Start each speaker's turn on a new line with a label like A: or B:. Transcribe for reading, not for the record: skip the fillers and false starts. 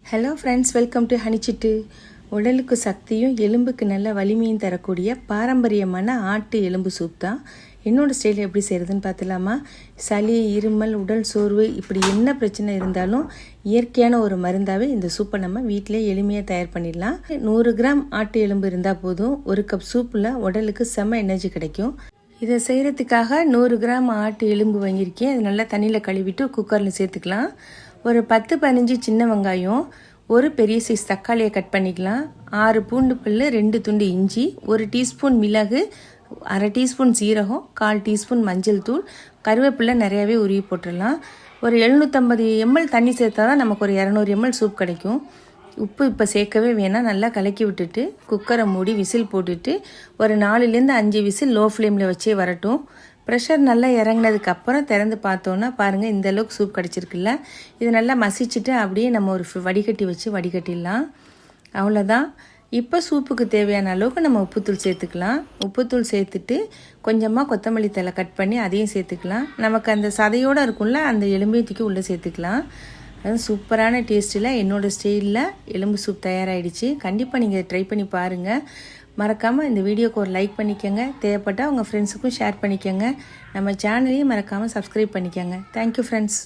A: Hello friends, welcome to ஹனிச்சிட்டு. உடலுக்கு சக்தியும் எலும்புக்கு நல்ல வலிமையும் தரக்கூடிய பாரம்பரியமான ஆட்டு எலும்பு சூப் தான். என்னோடய ஸ்டைல் எப்படி செய்கிறதுன்னு பார்த்துலாமா? சளி, இருமல், உடல் சோர்வு இப்படி என்ன பிரச்சனை இருந்தாலும் இயற்கையான ஒரு மருந்தாகவே இந்த சூப்பை நம்ம வீட்டிலே எளிமையாக தயார் பண்ணிடலாம். 100 கிராம் ஆட்டு எலும்பு இருந்தால் போதும். 1 கப் சூப்பில் உடலுக்கு செம்ம எனர்ஜி கிடைக்கும். இதை செய்கிறதுக்காக 100 கிராம் ஆட்டு எலும்பு வாங்கியிருக்கேன். அது நல்லா தண்ணியில் கழுவிட்டு குக்கரில் சேர்த்துக்கலாம். ஒரு 10-15 சின்ன வெங்காயம், ஒரு பெரிய சைஸ் தக்காளியை கட் பண்ணிக்கலாம். 6 பூண்டு பல், 2 துண்டு இஞ்சி, 1 டீஸ்பூன் மிளகு, அரை டீஸ்பூன் சீரகம், 1/4 டீஸ்பூன் மஞ்சள் தூள், கருவேப்பிலை நிறையாவே உருவி போட்டுடலாம். ஒரு 750 ml தண்ணி சேர்த்தா தான் நமக்கு ஒரு 200 ml சூப் கிடைக்கும். உப்பு இப்போ சேர்க்கவே வேணாம். நல்லா கலக்கி விட்டுட்டு குக்கரை மூடி விசில் போட்டுட்டு ஒரு 4-5 விசில் லோ ஃப்ளேமில் வச்சே வரட்டும். ப்ரெஷர் நல்லா இறங்கினதுக்கு அப்புறம் திறந்து பார்த்தோன்னா பாருங்கள், இந்த அளவுக்கு சூப் கிடச்சிருக்குல்ல. இது நல்லா மசிச்சுட்டு அப்படியே நம்ம ஒரு வடிகட்டி வச்சு வடிகட்டிடலாம். அவ்வளோதான். இப்போ சூப்புக்கு தேவையான அளவுக்கு நம்ம உப்புத்தூள் சேர்த்துக்கலாம். உப்புத்தூள் சேர்த்துட்டு கொஞ்சமாக கொத்தமல்லி தழை கட் பண்ணி அதையும் சேர்த்துக்கலாம். நமக்கு அந்த சதையோடு இருக்கும்ல, அந்த எலும்பையும் தூக்கி உள்ளே சேர்த்துக்கலாம். அது சூப்பரான டேஸ்ட்டில் என்னோடய ஸ்டைலில் எலும்பு சூப் தயாராகிடுச்சு. கண்டிப்பாக நீங்கள் ட்ரை பண்ணி பாருங்கள். மறக்காமல் இந்த வீடியோக்கு ஒரு லைக் பண்ணிக்கோங்க. தேவைப்பட்டால் உங்கள் ஃப்ரெண்ட்ஸுக்கும் ஷேர் பண்ணிக்கோங்க. நம்ம சேனலையும் மறக்காமல் சப்ஸ்கிரைப் பண்ணிக்கோங்க. Thank you friends.